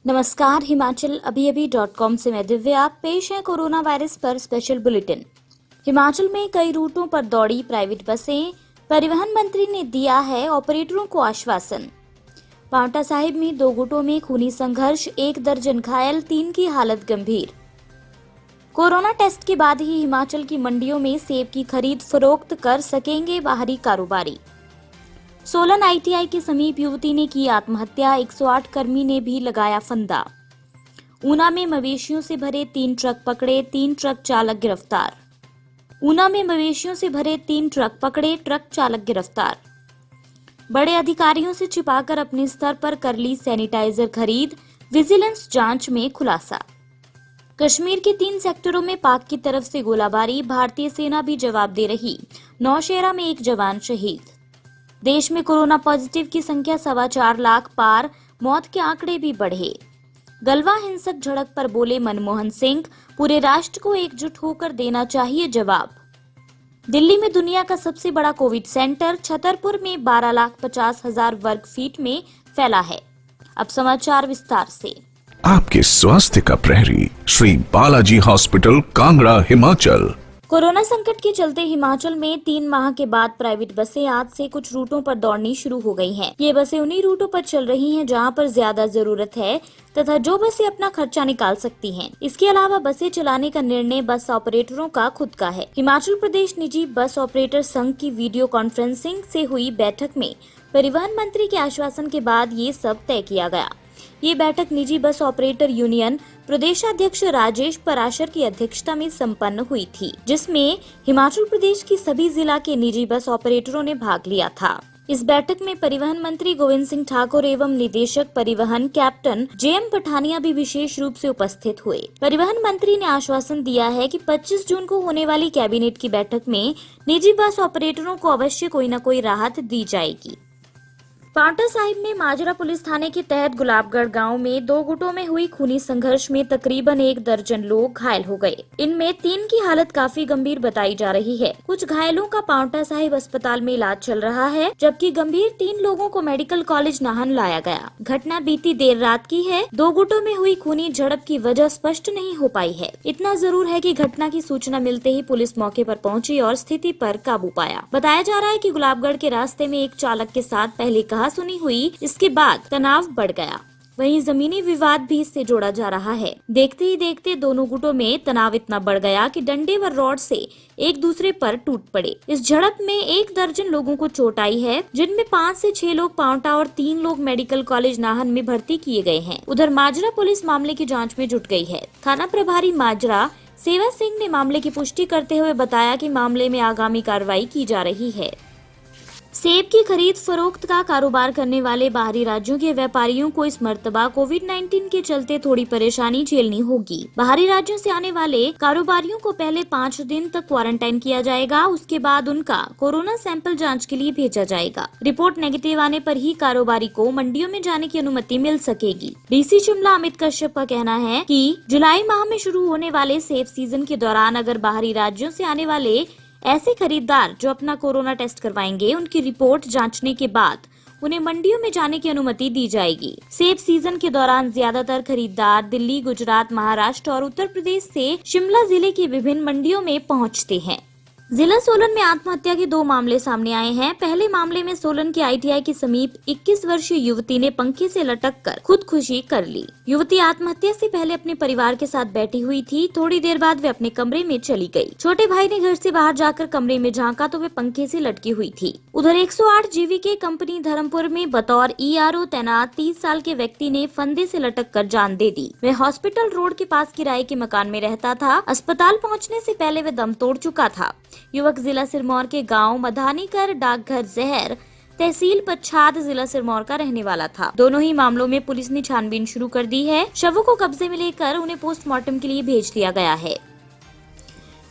नमस्कार, हिमाचल अभी.com से मैं दिव्या। पेश है कोरोना वायरस पर स्पेशल बुलेटिन। हिमाचल में कई रूटों पर दौड़ी प्राइवेट बसें, परिवहन मंत्री ने दिया है ऑपरेटरों को आश्वासन। पांवटा साहिब में 2 गुटों में खूनी संघर्ष, 1 दर्जन घायल, 3 की हालत गंभीर। कोरोना टेस्ट के बाद ही हिमाचल की मंडियों में सेब की खरीद फरोख्त कर सकेंगे बाहरी कारोबारी। सोलन ITI के समीप युवती ने की आत्महत्या, 108 कर्मी ने भी लगाया फंदा। ऊना में मवेशियों से भरे 3 ट्रक पकड़े, 3 ट्रक चालक गिरफ्तार। ऊना में मवेशियों से भरे 3 ट्रक पकड़े, ट्रक चालक गिरफ्तार। बड़े अधिकारियों से छिपाकर अपने स्तर पर कर ली सैनिटाइजर खरीद, विजिलेंस जांच में खुलासा। कश्मीर के 3 सेक्टरों में पाक की तरफ से गोलाबारी, भारतीय सेना भी जवाब दे रही। नौशेरा में 1 जवान शहीद। देश में कोरोना पॉजिटिव की संख्या 4.25 लाख पार, मौत के आंकड़े भी बढ़े। गलवा हिंसक झड़प पर बोले मनमोहन सिंह, पूरे राष्ट्र को एकजुट होकर देना चाहिए जवाब। दिल्ली में दुनिया का सबसे बड़ा कोविड सेंटर छतरपुर में 12,50,000 वर्ग फीट में फैला है। अब समाचार विस्तार से। आपके स्वास्थ्य का प्रहरी श्री बालाजी हॉस्पिटल, कांगड़ा, हिमाचल। कोरोना संकट के चलते हिमाचल में 3 माह के बाद प्राइवेट बसें आज से कुछ रूटों पर दौड़नी शुरू हो गई हैं। ये बसें उन्हीं रूटों पर चल रही हैं जहां पर ज्यादा जरूरत है तथा जो बसें अपना खर्चा निकाल सकती हैं। इसके अलावा बसें चलाने का निर्णय बस ऑपरेटरों का खुद का है। हिमाचल प्रदेश निजी बस ऑपरेटर संघ की वीडियो कॉन्फ्रेंसिंग से हुई बैठक में परिवहन मंत्री के आश्वासन के बाद ये सब तय किया गया। ये बैठक निजी बस ऑपरेटर यूनियन प्रदेशाध्यक्ष राजेश पराशर की अध्यक्षता में संपन्न हुई थी, जिसमें हिमाचल प्रदेश की सभी जिला के निजी बस ऑपरेटरों ने भाग लिया था। इस बैठक में परिवहन मंत्री गोविंद सिंह ठाकुर एवं निदेशक परिवहन कैप्टन JM पठानिया भी विशेष रूप से उपस्थित हुए। परिवहन मंत्री ने आश्वासन दिया है कि 25 जून को होने वाली कैबिनेट की बैठक में निजी बस ऑपरेटरों को अवश्य कोई न कोई राहत दी जाएगी। पांवटा साहिब में माजरा पुलिस थाने के तहत गुलाबगढ़ गांव में 2 गुटों में हुई खूनी संघर्ष में तकरीबन 1 दर्जन लोग घायल हो गए। इनमें 3 की हालत काफी गंभीर बताई जा रही है। कुछ घायलों का पांवटा साहिब अस्पताल में इलाज चल रहा है, जबकि गंभीर 3 लोगों को मेडिकल कॉलेज नाहन लाया गया। घटना बीती देर रात की है। 2 गुटों में हुई खूनी झड़प की वजह स्पष्ट नहीं हो पाई है। इतना जरूर है कि घटना की सूचना मिलते ही पुलिस मौके पर पहुंची और स्थिति पर काबू पाया। बताया जा रहा है कि गुलाबगढ़ के रास्ते में एक चालक के साथ पहले सुनी हुई, इसके बाद तनाव बढ़ गया। वहीं जमीनी विवाद भी इससे जोड़ा जा रहा है। देखते ही देखते दोनों गुटों में तनाव इतना बढ़ गया कि डंडे व रॉड से एक दूसरे पर टूट पड़े। इस झड़प में 1 दर्जन लोगों को चोट आई है, जिनमें 5 से 6 लोग पांवटा और 3 लोग मेडिकल कॉलेज नाहन में भर्ती किए गए हैं। उधर माजरा पुलिस मामले की जाँच में जुट गई है। थाना प्रभारी माजरा सेवा सिंह ने मामले की पुष्टि करते हुए बताया कि मामले में आगामी कार्रवाई की जा रही है। सेब की खरीद फरोख्त का कारोबार करने वाले बाहरी राज्यों के व्यापारियों को इस मर्तबा कोविड-19 के चलते थोड़ी परेशानी झेलनी होगी। बाहरी राज्यों से आने वाले कारोबारियों को पहले 5 दिन तक क्वारंटाइन किया जाएगा। उसके बाद उनका कोरोना सैंपल जांच के लिए भेजा जाएगा। रिपोर्ट नेगेटिव आने पर ही कारोबारी को मंडियों में जाने की अनुमति मिल सकेगी। DC शिमला अमित कश्यप का कहना है कि जुलाई माह में शुरू होने वाले सेब सीजन के दौरान अगर बाहरी राज्यों से आने वाले ऐसे खरीदार जो अपना कोरोना टेस्ट करवाएंगे, उनकी रिपोर्ट जांचने के बाद उन्हें मंडियों में जाने की अनुमति दी जाएगी। सेब सीजन के दौरान ज्यादातर खरीदार दिल्ली, गुजरात, महाराष्ट्र और उत्तर प्रदेश से शिमला जिले की विभिन्न मंडियों में पहुंचते हैं। जिला सोलन में आत्महत्या के 2 मामले सामने आए हैं। पहले मामले में सोलन के ITI के समीप 21 वर्षीय युवती ने पंखे से लटककर खुदकुशी कर ली। युवती आत्महत्या से पहले अपने परिवार के साथ बैठी हुई थी। थोड़ी देर बाद वे अपने कमरे में चली गई। छोटे भाई ने घर से बाहर जाकर कमरे में झांका तो वे पंखे से लटकी हुई थी। उधर 108 GVK कंपनी धर्मपुर में बतौर ERO तैनात 30 साल के व्यक्ति ने फंदे से लटक कर जान दे दी। वह हॉस्पिटल रोड के पास किराए के मकान में रहता था। अस्पताल पहुँचने से पहले वे दम तोड़ चुका था। युवक जिला सिरमौर के गांव मधानीकर डाकघर जहर तहसील पच्छाद जिला सिरमौर का रहने वाला था। दोनों ही मामलों में पुलिस ने छानबीन शुरू कर दी है। शवों को कब्जे में लेकर उन्हें पोस्टमार्टम के लिए भेज दिया गया है।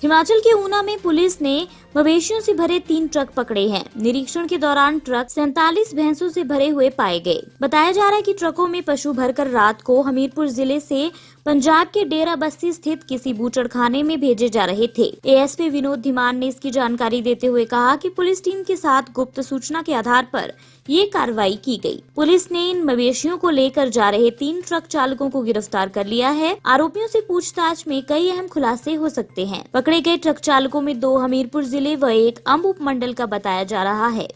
हिमाचल के ऊना में पुलिस ने मवेशियों से भरे 3 ट्रक पकड़े हैं। निरीक्षण के दौरान ट्रक 47 भैंसों से भरे हुए पाए गए। बताया जा रहा है कि ट्रकों में पशु भरकर रात को हमीरपुर जिले से पंजाब के डेरा बस्सी स्थित किसी बूचड़खाने में भेजे जा रहे थे। एएसपी विनोद धीमान ने इसकी जानकारी देते हुए कहा कि पुलिस टीम के साथ गुप्त सूचना के आधार पर ये कार्रवाई की गई। पुलिस ने इन मवेशियों को लेकर जा रहे 3 ट्रक चालकों को गिरफ्तार कर लिया है। आरोपियों से पूछताछ में कई अहम खुलासे हो सकते हैं। पकड़े गए ट्रक चालकों में 2 हमीरपुर जिले व 1 अंब उपमंडल का बताया जा रहा है।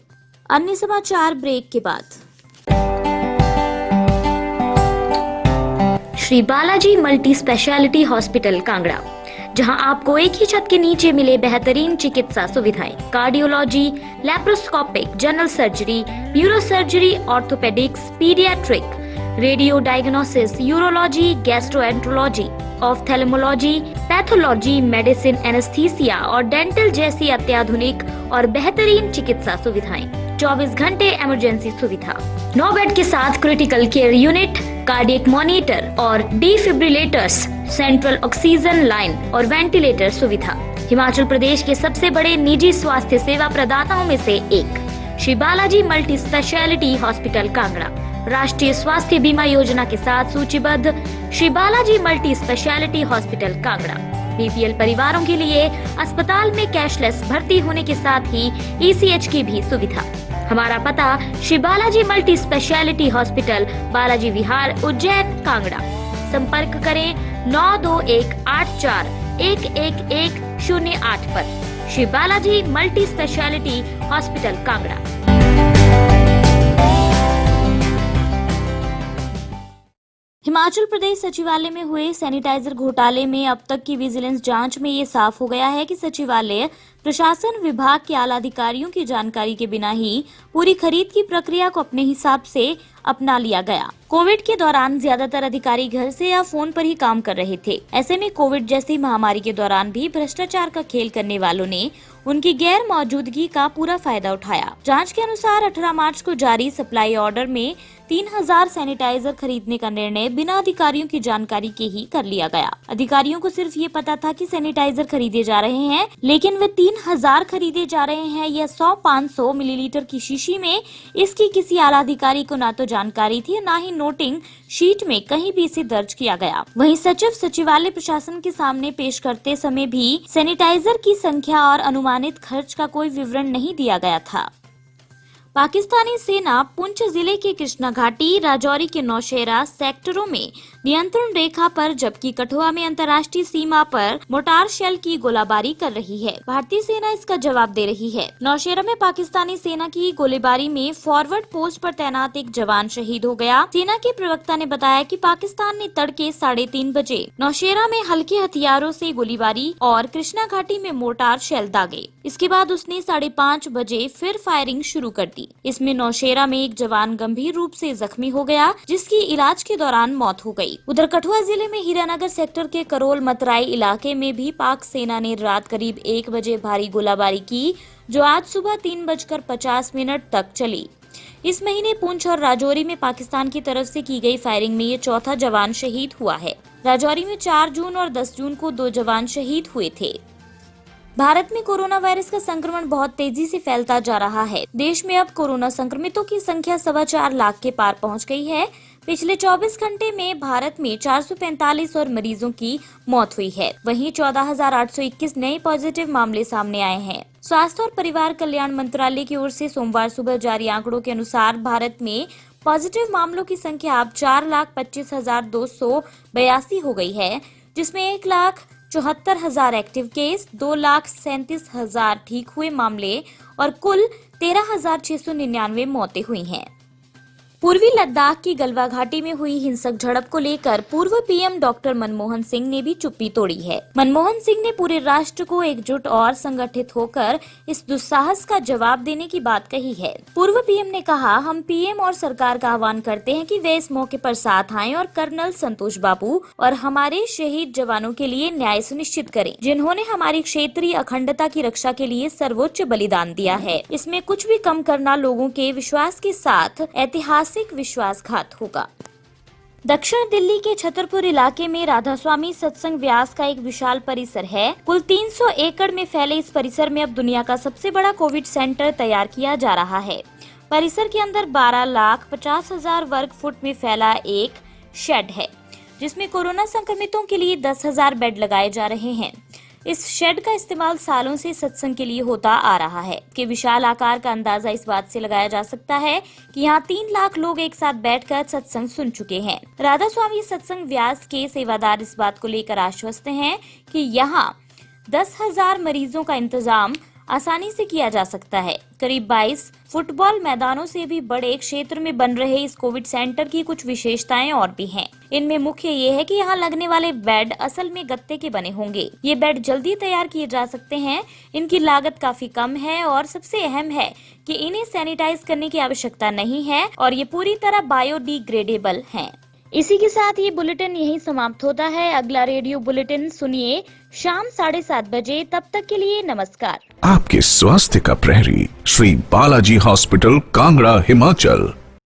अन्य समाचार ब्रेक के बाद। Shri Balaji multi speciality hospital Kangra, जहां आपको एक ही छत के नीचे मिले बेहतरीन चिकित्सा सुविधाएं, cardiology, laparoscopic, general surgery, neuro surgery, orthopaedics, paediatric, radio diagnosis, urology, gastroenterology, ophthalmology, pathology, medicine, anaesthesia और डेंटल जैसी अत्याधुनिक और बेहतरीन चिकित्सा सुविधाएं, 24 घंटे इमरजेंसी सुविधा, 9 बेड के साथ critical care unit, cardiac monitor और डिफिब्रिलेटर्स, सेंट्रल ऑक्सीजन लाइन और वेंटिलेटर सुविधा। हिमाचल प्रदेश के सबसे बड़े निजी स्वास्थ्य सेवा प्रदाताओं में से एक Shri Balaji multi speciality hospital Kangra राष्ट्रीय स्वास्थ्य बीमा योजना के साथ सूचीबद्ध Shri Balaji multi speciality hospital Kangra BPL परिवारों के लिए अस्पताल में कैशलेस भर्ती होने के साथ ही ईसीएच की भी सुविधा। हमारा पता Shri Balaji multi speciality hospital, Balaji Vihar, Ujjain, Kangra. संपर्क करें 9218411108 पर। Shri Balaji multi speciality hospital Kangra. Himachal Pradesh सचिवालय में हुए सैनिटाइजर घोटाले में अब तक की विजिलेंस जांच में ये साफ हो गया है कि सचिवालय प्रशासन विभाग के आला अधिकारियों की जानकारी के बिना ही पूरी खरीद की प्रक्रिया को अपने हिसाब से अपना लिया गया। कोविड के दौरान ज्यादातर अधिकारी घर से या फोन पर ही काम कर रहे थे। ऐसे में कोविड जैसी महामारी के दौरान भी भ्रष्टाचार का खेल करने वालों ने उनकी गैर मौजूदगी का पूरा फायदा उठाया। जांच के अनुसार 18 मार्च को जारी सप्लाई ऑर्डर में 3000 सैनिटाइजर खरीदने का निर्णय बिना अधिकारियों की जानकारी के ही कर लिया गया। अधिकारियों को सिर्फ ये पता था कि सैनिटाइजर खरीदे जा रहे हैं, लेकिन वे 3000 खरीदे जा रहे हैं या 100-500 मिलीलीटर की शीशी में, इसकी किसी आला अधिकारी को ना तो जानकारी थी, ना ही नोटिंग शीट में कहीं भी इसे दर्ज किया गया। वहीं सचिव सचिवालय प्रशासन के सामने पेश करते समय भी सैनिटाइजर की संख्या और अनुमानित खर्च का कोई विवरण नहीं दिया गया था। पाकिस्तानी सेना पुंछ जिले के कृष्णा घाटी, राजौरी के नौशेरा सेक्टरों में नियंत्रण रेखा पर, जबकि कठुआ में अंतर्राष्ट्रीय सीमा पर मोटार शेल की गोलाबारी कर रही है। भारतीय सेना इसका जवाब दे रही है। नौशेरा में पाकिस्तानी सेना की गोलीबारी में फॉरवर्ड पोस्ट पर तैनात एक जवान शहीद हो गया। सेना के प्रवक्ता ने बताया कि पाकिस्तान ने तड़के 3:30 बजे नौशेरा में हल्के हथियारों से गोलीबारी और कृष्णा घाटी में मोटार शेल दागे। इसके बाद उसने 5:30 बजे फिर फायरिंग शुरू कर दी। इसमें नौशेरा में एक जवान गंभीर रूप से जख्मी हो गया, जिसकी इलाज के दौरान मौत हो गई। उधर कठुआ जिले में हीरानगर सेक्टर के करोल मतराई इलाके में भी पाक सेना ने रात करीब 1 बजे भारी गोलाबारी की, जो आज सुबह 3:50 तक चली। इस महीने पुंछ और राजौरी में पाकिस्तान की तरफ से की गई फायरिंग में ये चौथा जवान शहीद हुआ है। राजौरी में 4 जून और 10 जून को 2 जवान शहीद हुए थे। भारत में कोरोना वायरस का संक्रमण बहुत तेजी से फैलता जा रहा है। देश में अब कोरोना संक्रमितों की संख्या 4.25 लाख के पार पहुंच गई है। पिछले 24 घंटे में भारत में 445 और मरीजों की मौत हुई है। वहीं 14,821 नए पॉजिटिव मामले सामने आए हैं। स्वास्थ्य और परिवार कल्याण मंत्रालय की ओर से सोमवार सुबह जारी आंकड़ों के अनुसार भारत में पॉजिटिव मामलों की संख्या अब 4,25,282 हो गई है, जिसमें 1,74,000 एक्टिव केस, 2,37,000 ठीक हुए मामले और कुल 13,699 मौतें हुई हैं। पूर्वी लद्दाख की गलवा घाटी में हुई हिंसक झड़प को लेकर पूर्व पीएम डॉक्टर मनमोहन सिंह ने भी चुप्पी तोड़ी है। मनमोहन सिंह ने पूरे राष्ट्र को एकजुट और संगठित होकर इस दुस्साहस का जवाब देने की बात कही है। पूर्व पीएम ने कहा, हम पीएम और सरकार का आह्वान करते हैं कि वे इस मौके पर साथ आएं और कर्नल संतोष बाबू और हमारे शहीद जवानों के लिए न्याय सुनिश्चित करें, जिन्होंने हमारी क्षेत्रीय अखंडता की रक्षा के लिए सर्वोच्च बलिदान दिया है। इसमें कुछ भी कम करना लोगों के विश्वास के साथ ऐतिहासिक विश्वासघात होगा। दक्षिण दिल्ली के छतरपुर इलाके में राधा स्वामी सत्संग व्यास का एक विशाल परिसर है। कुल 300 एकड़ में फैले इस परिसर में अब दुनिया का सबसे बड़ा कोविड सेंटर तैयार किया जा रहा है। परिसर के अंदर 12,50,000 वर्ग फुट में फैला एक शेड है, जिसमें कोरोना संक्रमितों के लिए 10,000 बेड लगाए जा रहे हैं। इस शेड का इस्तेमाल सालों से सत्संग के लिए होता आ रहा है। कि विशाल आकार का अंदाजा इस बात से लगाया जा सकता है कि यहाँ 3 लाख लोग एक साथ बैठकर सत्संग सुन चुके हैं। राधा स्वामी सत्संग व्यास के सेवादार इस बात को लेकर आश्वस्त हैं कि यहाँ 10,000 मरीजों का इंतजाम आसानी से किया जा सकता है। करीब 22 फुटबॉल मैदानों से भी बड़े क्षेत्र में बन रहे इस कोविड सेंटर की कुछ विशेषताएं और भी हैं। इनमें मुख्य ये है कि यहाँ लगने वाले बेड असल में गत्ते के बने होंगे। ये बेड जल्दी तैयार किए जा सकते हैं। इनकी लागत काफी कम है और सबसे अहम है कि इन्हें सैनिटाइज करने की आवश्यकता नहीं है और ये पूरी तरह बायोडिग्रेडेबल हैं। इसी के साथ ये बुलेटिन यहीं समाप्त होता है। अगला रेडियो बुलेटिन सुनिए शाम 7:30 बजे। तब तक के लिए नमस्कार। आपके स्वास्थ्य का प्रहरी श्री बालाजी हॉस्पिटल, कांगड़ा, हिमाचल।